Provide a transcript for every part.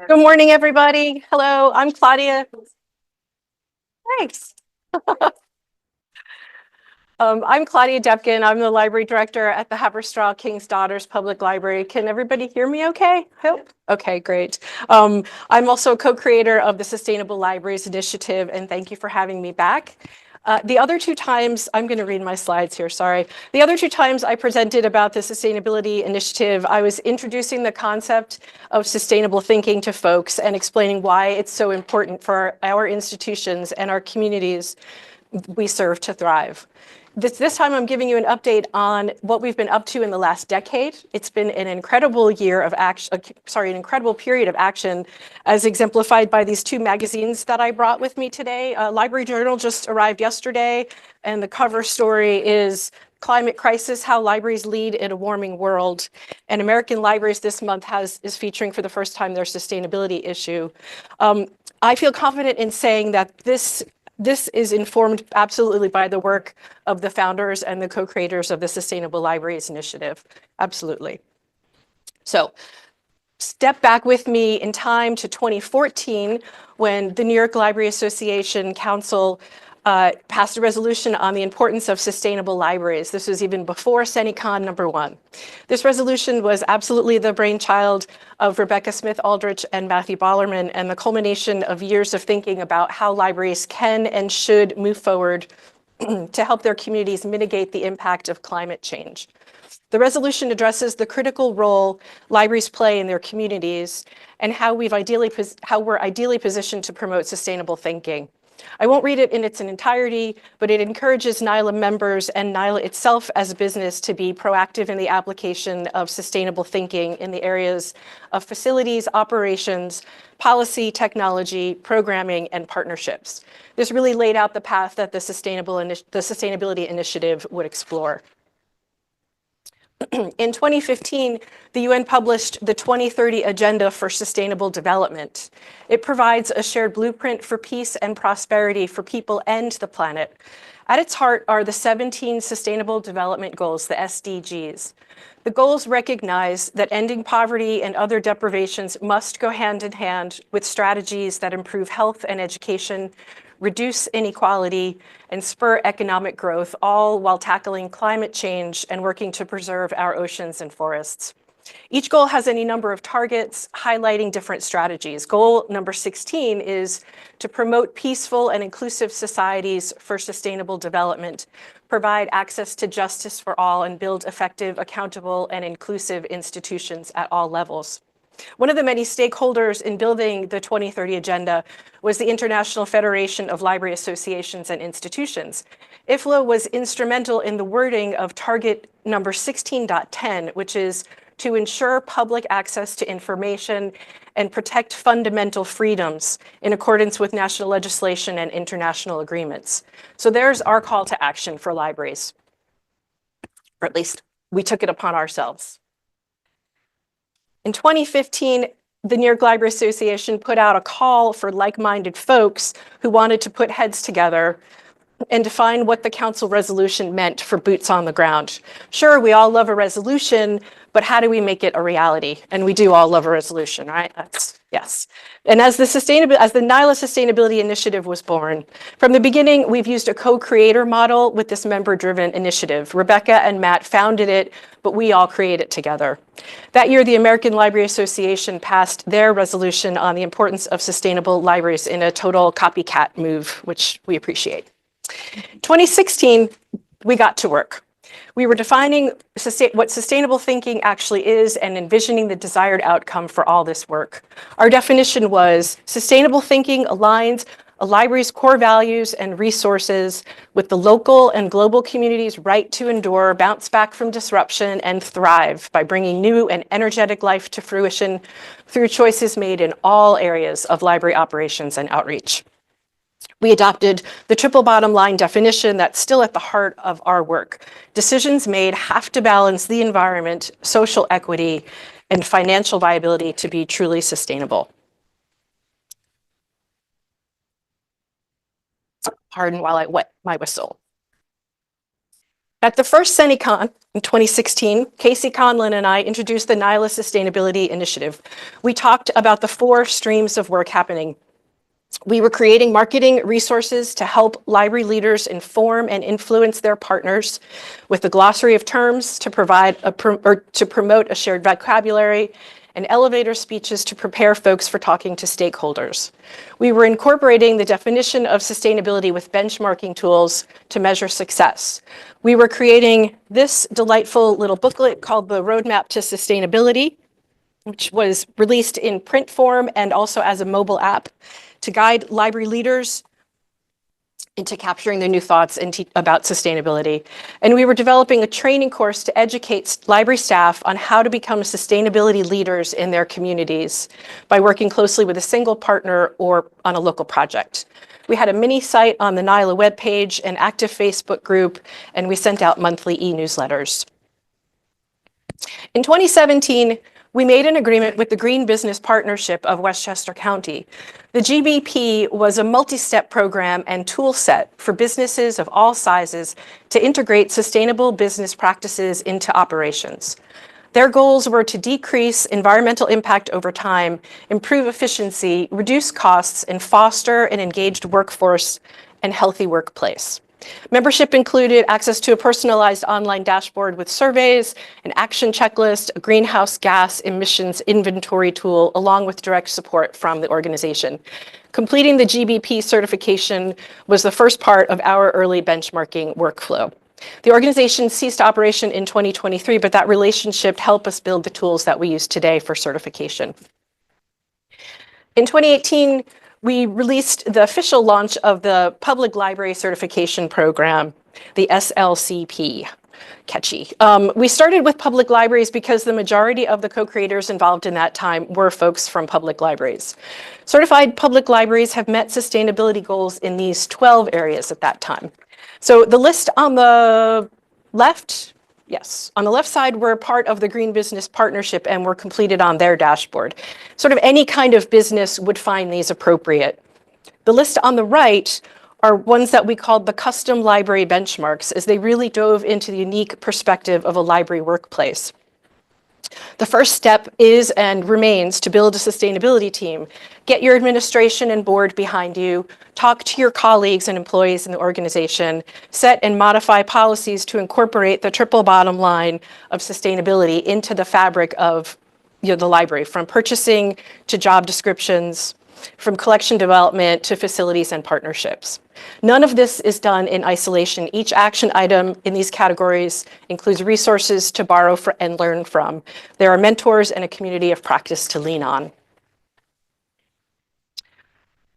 Good morning, everybody. Hello, I'm Claudia. Thanks. I'm Claudia Depkin. I'm the library director at the Haverstraw King's Daughters Public Library. Can everybody hear me okay? Hope. Okay, great. I'm also a co-creator of the Sustainable Libraries Initiative, and thank you for having me back. The other two times, I'm going to read my slides here, sorry. The other two times I presented about the Sustainability Initiative, I was introducing the concept of sustainable thinking to folks and explaining why it's so important for our institutions and our communities we serve to thrive. This time I'm giving you an update on what we've been up to in the last decade. It's been an incredible year of action, an incredible period of action as exemplified by these two magazines that I brought with me today. Library Journal just arrived yesterday, and the cover story is Climate Crisis, How Libraries Lead in a Warming World. And American Libraries this month is featuring for the first time their sustainability issue. I feel confident in saying that this is informed absolutely by the work of the founders and the co-creators of the Sustainable Libraries Initiative. Absolutely. So step back with me in time to 2014 when the New York Library Association Council passed a resolution on the importance of sustainable libraries. This was even before SENYCon #1. This resolution was absolutely the brainchild of Rebecca Smith Aldrich and Matthew Ballerman, and the culmination of years of thinking about how libraries can and should move forward to help their communities mitigate the impact of climate change. The resolution addresses the critical role libraries play in their communities and how we're ideally positioned to promote sustainable thinking. I won't read it in its entirety, but it encourages NYLA members and NYLA itself as a business to be proactive in the application of sustainable thinking in the areas of facilities, operations, policy, technology, programming, and partnerships. This really laid out the path that the Sustainability Initiative would explore. In 2015, the UN published the 2030 Agenda for Sustainable Development. It provides a shared blueprint for peace and prosperity for people and the planet. At its heart are the 17 Sustainable Development Goals, the SDGs. The goals recognize that ending poverty and other deprivations must go hand in hand with strategies that improve health and education, reduce inequality, and spur economic growth, all while tackling climate change and working to preserve our oceans and forests. Each goal has any number of targets highlighting different strategies. Goal number 16 is to promote peaceful and inclusive societies for sustainable development, provide access to justice for all, and build effective, accountable, and inclusive institutions at all levels. One of the many stakeholders in building the 2030 Agenda was the International Federation of Library Associations and Institutions. IFLA was instrumental in the wording of target number 16.10, which is to ensure public access to information and protect fundamental freedoms in accordance with national legislation and international agreements. So there's our call to action for libraries, or at least we took it upon ourselves. In 2015, the New York Library Association put out a call for like-minded folks who wanted to put heads together and define what the council resolution meant for boots on the ground. Sure, we all love a resolution, but how do we make it a reality? And we do all love a resolution, right? Yes. And as the NYLA Sustainability Initiative was born, from the beginning, we've used a co-creator model with this member-driven initiative. Rebecca and Matt founded it, but we all create it together. That year, the American Library Association passed their resolution on the importance of sustainable libraries in a total copycat move, which we appreciate. 2016, we got to work. We were defining what sustainable thinking actually is and envisioning the desired outcome for all this work. Our definition was sustainable thinking aligns a library's core values and resources with the local and global community's right to endure, bounce back from disruption, and thrive by bringing new and energetic life to fruition through choices made in all areas of library operations and outreach. We adopted the triple bottom line definition that's still at the heart of our work. Decisions made have to balance the environment, social equity, and financial viability to be truly sustainable. Pardon while I wet my whistle. At the first SENYCon in 2016, Casey Conlon and I introduced the NYLA Sustainability Initiative. We talked about the 4 streams of work happening. We were creating marketing resources to help library leaders inform and influence their partners with a glossary of terms to promote a shared vocabulary, and elevator speeches to prepare folks for talking to stakeholders. We were incorporating the definition of sustainability with benchmarking tools to measure success. We were creating this delightful little booklet called the Roadmap to Sustainability, which was released in print form and also as a mobile app to guide library leaders into capturing their new thoughts about sustainability. And we were developing a training course to educate library staff on how to become sustainability leaders in their communities by working closely with a single partner or on a local project. We had a mini site on the NYLA webpage, an active Facebook group, and we sent out monthly e-newsletters. In 2017, we made an agreement with the Green Business Partnership of Westchester County. The GBP was a multi-step program and tool set for businesses of all sizes to integrate sustainable business practices into operations. Their goals were to decrease environmental impact over time, improve efficiency, reduce costs, and foster an engaged workforce and healthy workplace. Membership included access to a personalized online dashboard with surveys, an action checklist, a greenhouse gas emissions inventory tool, along with direct support from the organization. Completing the GBP certification was the first part of our early benchmarking workflow. The organization ceased operation in 2023, but that relationship helped us build the tools that we use today for certification. In 2018, we released the official launch of the Public Library Certification Program, the SLCP. Catchy. We started with public libraries because the majority of the co-creators involved in that time were folks from public libraries. Certified public libraries have met sustainability goals in these 12 areas at that time. So the list on the left, yes, on the left side, we're part of the Green Business Partnership and we're completed on their dashboard. Sort of any kind of business would find these appropriate. The list on the right are ones that we called the custom library benchmarks, as they really dove into the unique perspective of a library workplace. The first step is and remains to build a sustainability team. Get your administration and board behind you, talk to your colleagues and employees in the organization, set and modify policies to incorporate the triple bottom line of sustainability into the fabric of the library, from purchasing to job descriptions, from collection development to facilities and partnerships. None of this is done in isolation. Each action item in these categories includes resources to borrow and learn from. There are mentors and a community of practice to lean on.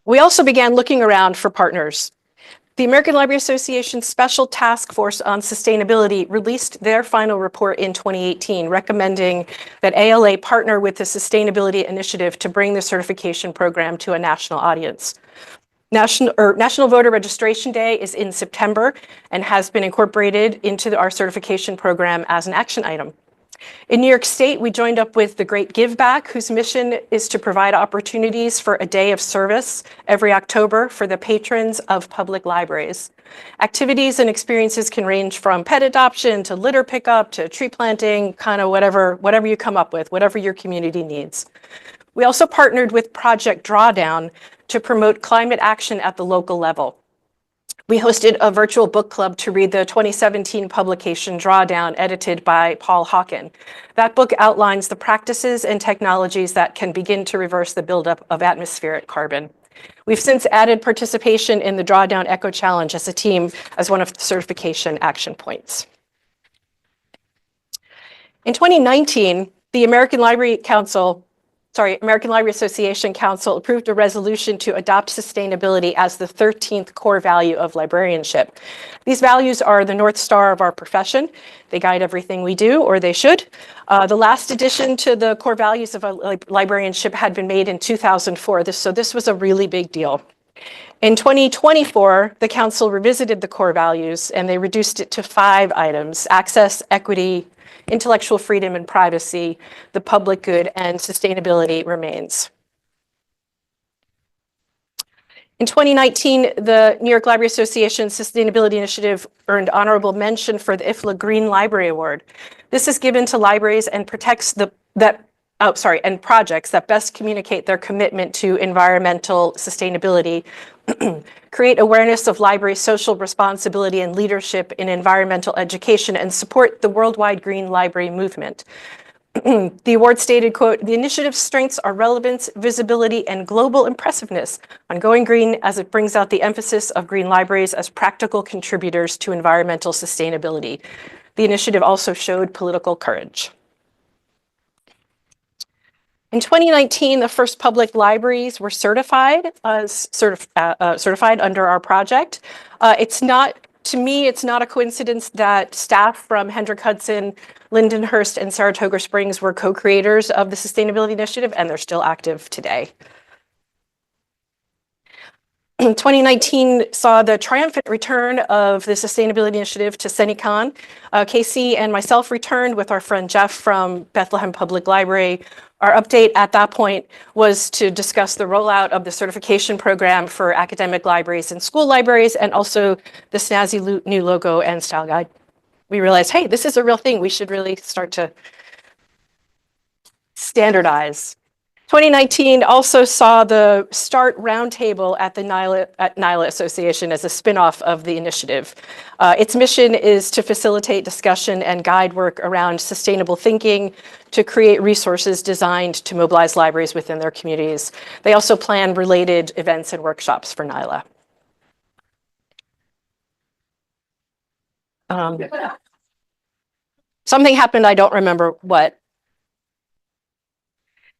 We also began looking around for partners. The American Library Association's Special Task Force on Sustainability released their final report in 2018, recommending that ALA partner with the Sustainability Initiative to bring the certification program to a national audience. National Voter Registration Day is in September and has been incorporated into our certification program as an action item. In New York State, we joined up with the Great Give Back, whose mission is to provide opportunities for a day of service every October for the patrons of public libraries. Activities and experiences can range from pet adoption to litter pickup to tree planting, kind of whatever you come up with, whatever your community needs. We also partnered with Project Drawdown to promote climate action at the local level. We hosted a virtual book club to read the 2017 publication Drawdown, edited by Paul Hawken. That book outlines the practices and technologies that can begin to reverse the buildup of atmospheric carbon. We've since added participation in the Drawdown Eco Challenge as a team as one of the certification action points. In 2019, the American Library Association Council approved a resolution to adopt sustainability as the 13th core value of librarianship. These values are the North Star of our profession. They guide everything we do, or they should. The last addition to the core values of librarianship had been made in 2004, so this was a really big deal. In 2024, the council revisited the core values and they reduced it to 5 items: access, equity, intellectual freedom and privacy, the public good, and sustainability remains. In 2019, the New York Library Association Sustainability Initiative earned honorable mention for the IFLA Green Library Award. This is given to libraries and projects that best communicate their commitment to environmental sustainability, create awareness of library social responsibility and leadership in environmental education, and support the worldwide green library movement. The award stated, quote, "The initiative's strengths are relevance, visibility, and global impressiveness on going green as it brings out the emphasis of green libraries as practical contributors to environmental sustainability. The initiative also showed political courage." In 2019, the first public libraries were certified under our project. To me, it's not a coincidence that staff from Hendrick Hudson, Lindenhurst, and Saratoga Springs were co-creators of the Sustainability Initiative, and they're still active today. 2019 saw the triumphant return of the Sustainability Initiative to SENYCon. Casey and myself returned with our friend Jeff from Bethlehem Public Library. Our update at that point was to discuss the rollout of the certification program for academic libraries and school libraries, and also the snazzy new logo and style guide. We realized, hey, this is a real thing. We should really start to standardize. 2019 also saw the START Roundtable at the NYLA Association as a spinoff of the initiative. Its mission is to facilitate discussion and guide work around sustainable thinking, to create resources designed to mobilize libraries within their communities. They also plan related events and workshops for NYLA. Something happened, I don't remember what.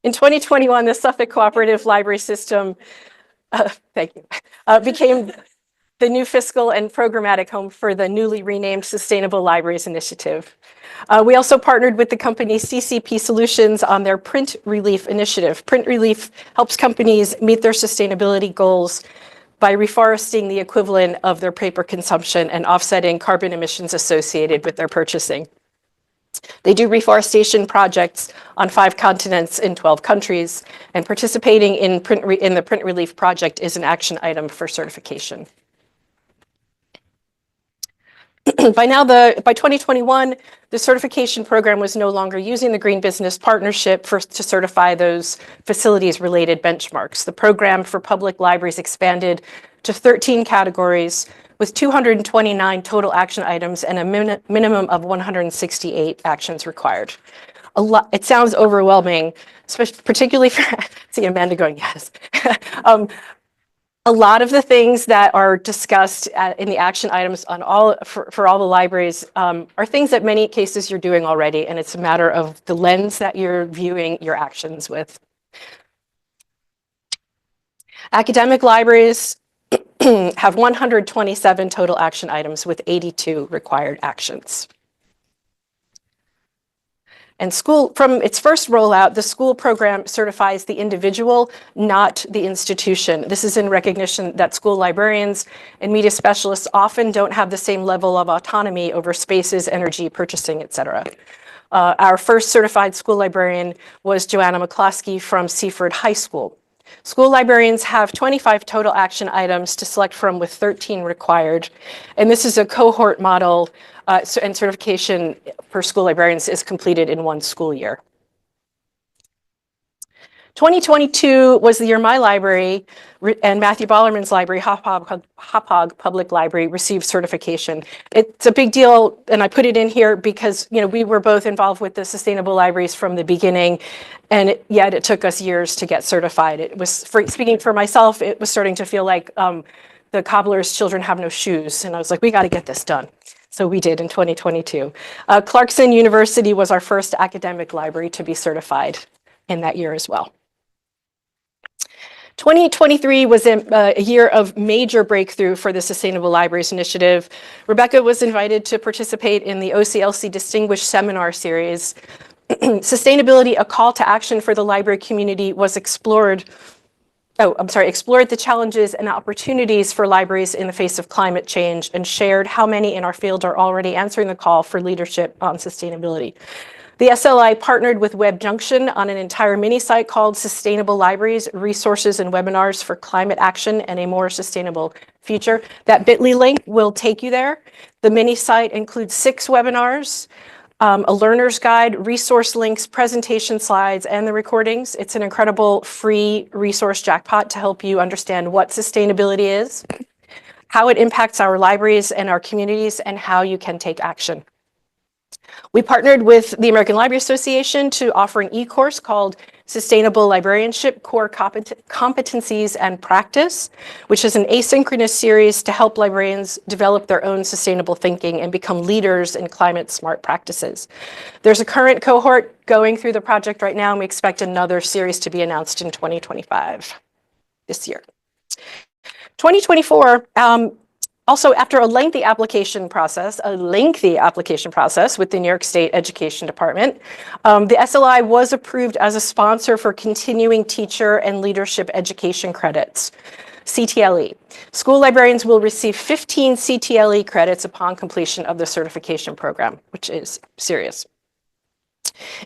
In 2021, the Suffolk Cooperative Library System, became the new fiscal and programmatic home for the newly renamed Sustainable Libraries Initiative. We also partnered with the company CCP Solutions on their Print Relief initiative. Print Relief helps companies meet their sustainability goals by reforesting the equivalent of their paper consumption and offsetting carbon emissions associated with their purchasing. They do reforestation projects on 5 continents in 12 countries, and participating in the Print Relief project is an action item for certification. By 2021, the certification program was no longer using the Green Business Partnership to certify those facilities-related benchmarks. The program for public libraries expanded to 13 categories, with 229 total action items and a minimum of 168 actions required. It sounds overwhelming, particularly for, see Amanda going, yes. A lot of the things that are discussed in the action items for all the libraries are things that many cases you're doing already, and it's a matter of the lens that you're viewing your actions with. Academic libraries have 127 total action items with 82 required actions. And from its first rollout, the school program certifies the individual, not the institution. This is in recognition that school librarians and media specialists often don't have the same level of autonomy over spaces, energy, purchasing, et cetera. Our first certified school librarian was Joanna McCloskey from Seaford High School. School librarians have 25 total action items to select from, with 13 required. And this is a cohort model, and certification for school librarians is completed in 1 school year. 2022 was the year my library and Matthew Bollerman's library, Hauppauge Public Library, received certification. It's a big deal, and I put it in here because we were both involved with the sustainable libraries from the beginning, and yet it took us years to get certified. It was, speaking for myself, it was starting to feel like the cobbler's children have no shoes, and I was like, we got to get this done. So we did in 2022. Clarkson University was our first academic library to be certified in that year as well. 2023 was a year of major breakthrough for the Sustainable Libraries Initiative. Rebecca was invited to participate in the OCLC Distinguished Seminar Series. Sustainability, a call to action for the library community, was explored the challenges and opportunities for libraries in the face of climate change, and shared how many in our field are already answering the call for leadership on sustainability. The SLI partnered with Web Junction on an entire mini site called Sustainable Libraries, Resources and Webinars for Climate Action and a More Sustainable Future. That bit.ly link will take you there. The mini site includes 6 webinars, a learner's guide, resource links, presentation slides, and the recordings. It's an incredible free resource jackpot to help you understand what sustainability is, how it impacts our libraries and our communities, and how you can take action. We partnered with the American Library Association to offer an e-course called Sustainable Librarianship, Core Competencies and Practice, which is an asynchronous series to help librarians develop their own sustainable thinking and become leaders in climate-smart practices. There's a current cohort going through the project right now, and we expect another series to be announced in 2025, this year. 2024, also, after a lengthy application process with the New York State Education Department, the SLI was approved as a sponsor for continuing teacher and leadership education credits, CTLE. School librarians will receive 15 CTLE credits upon completion of the certification program, which is serious.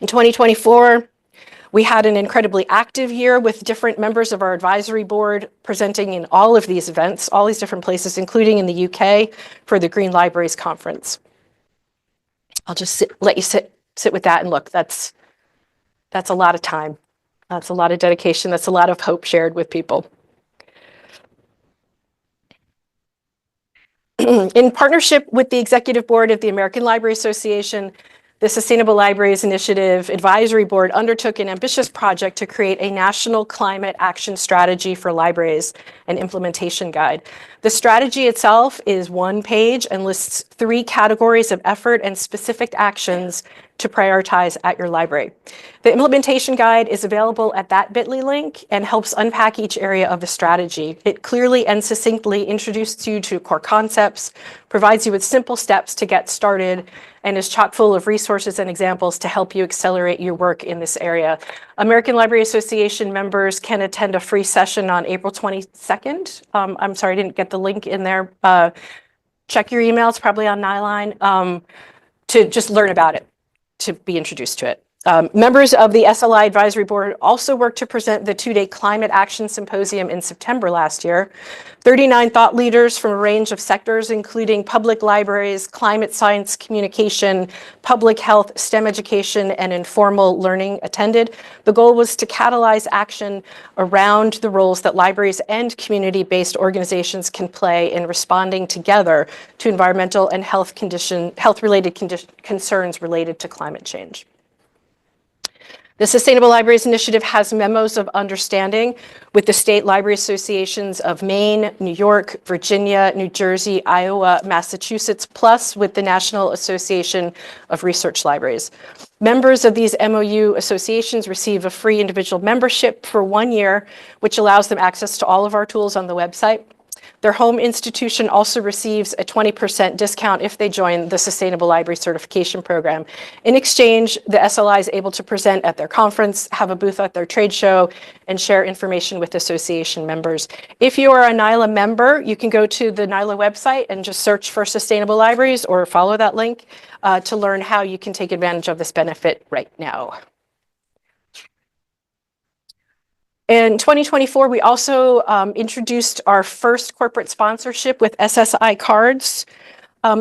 In 2024, we had an incredibly active year with different members of our advisory board presenting in all of these events, all these different places, including in the UK for the Green Libraries Conference. I'll just let you sit with that and look. That's a lot of time. That's a lot of dedication. That's a lot of hope shared with people. In partnership with the executive board of the American Library Association, the Sustainable Libraries Initiative Advisory Board undertook an ambitious project to create a national climate action strategy for libraries and implementation guide. The strategy itself is 1 page and lists 3 categories of effort and specific actions to prioritize at your library. The implementation guide is available at that bit.ly link and helps unpack each area of the strategy. It clearly and succinctly introduces you to core concepts, provides you with simple steps to get started, and is chock full of resources and examples to help you accelerate your work in this area. American Library Association members can attend a free session on April 22nd. I'm sorry, I didn't get the link in there. Check your emails, probably on NYLA, to just learn about it, to be introduced to it. Members of the SLI Advisory Board also worked to present the 2-day Climate Action Symposium in September last year. 39 thought leaders from a range of sectors, including public libraries, climate science communication, public health, STEM education, and informal learning attended. The goal was to catalyze action around the roles that libraries and community-based organizations can play in responding together to environmental and health-related concerns related to climate change. The Sustainable Libraries Initiative has memos of understanding with the state library associations of Maine, New York, Virginia, New Jersey, Iowa, Massachusetts, plus with the National Association of Research Libraries. Members of these MOU associations receive a free individual membership for 1 year, which allows them access to all of our tools on the website. Their home institution also receives a 20% discount if they join the Sustainable Library Certification Program. In exchange, the SLI is able to present at their conference, have a booth at their trade show, and share information with association members. If you are a NYLA member, you can go to the NYLA website and just search for Sustainable Libraries or follow that link to learn how you can take advantage of this benefit right now. In 2024, we also introduced our first corporate sponsorship with SSI Cards.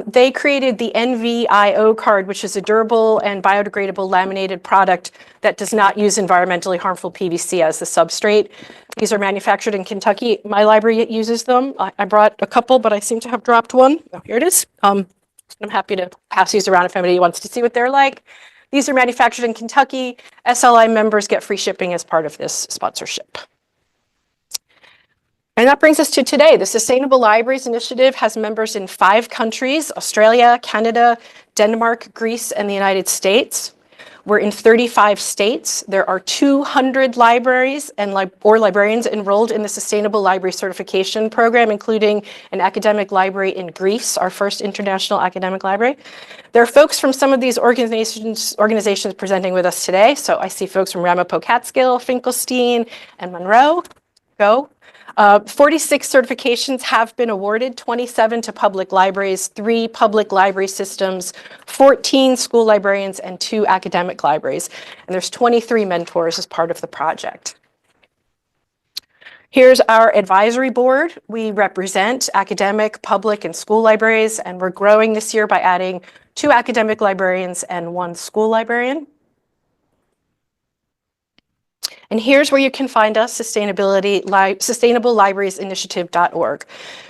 They created the NVIO card, which is a durable and biodegradable laminated product that does not use environmentally harmful PVC as the substrate. These are manufactured in Kentucky. My library uses them. I brought a couple, but I seem to have dropped one. Oh, here it is. I'm happy to pass these around if anybody wants to see what they're like. These are manufactured in Kentucky. SLI members get free shipping as part of this sponsorship. And that brings us to today. The Sustainable Libraries Initiative has members in 5 countries: Australia, Canada, Denmark, Greece, and the United States. We're in 35 states. There are 200 libraries or librarians enrolled in the Sustainable Library Certification Program, including an academic library in Greece, our first international academic library. There are folks from some of these organizations presenting with us today. So I see folks from Ramapo Catskill, Finkelstein, and Monroe. 46 certifications have been awarded, 27 to public libraries, 3 public library systems, 14 school librarians, and 2 academic libraries. And there's 23 mentors as part of the project. Here's our advisory board. We represent academic, public, and school libraries, and we're growing this year by adding 2 academic librarians and 1 school librarian. And here's where you can find us, sustainablelibrariesinitiative.org.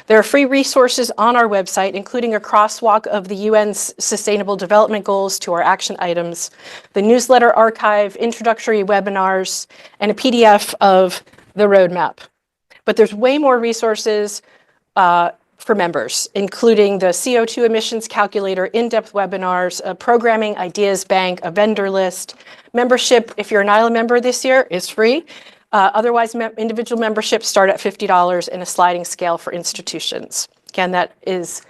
There are free resources on our website, including a crosswalk of the UN's Sustainable Development Goals to our action items, the newsletter archive, introductory webinars, and a PDF of the roadmap. But there's way more resources for members, including the CO2 emissions calculator, in-depth webinars, a programming ideas bank, a vendor list. Membership, if you're a NYLA member this year, is free. Otherwise, individual memberships start at $50 in a sliding scale for institutions. Again, that is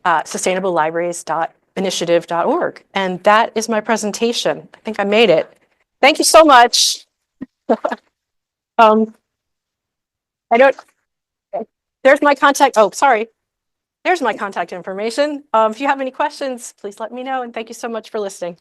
sustainablelibrariesinitiative.org. And that is my presentation. I think I made it. Thank you so much. There's my contact. Oh, sorry. There's my contact information. If you have any questions, please let me know. And thank you so much for listening.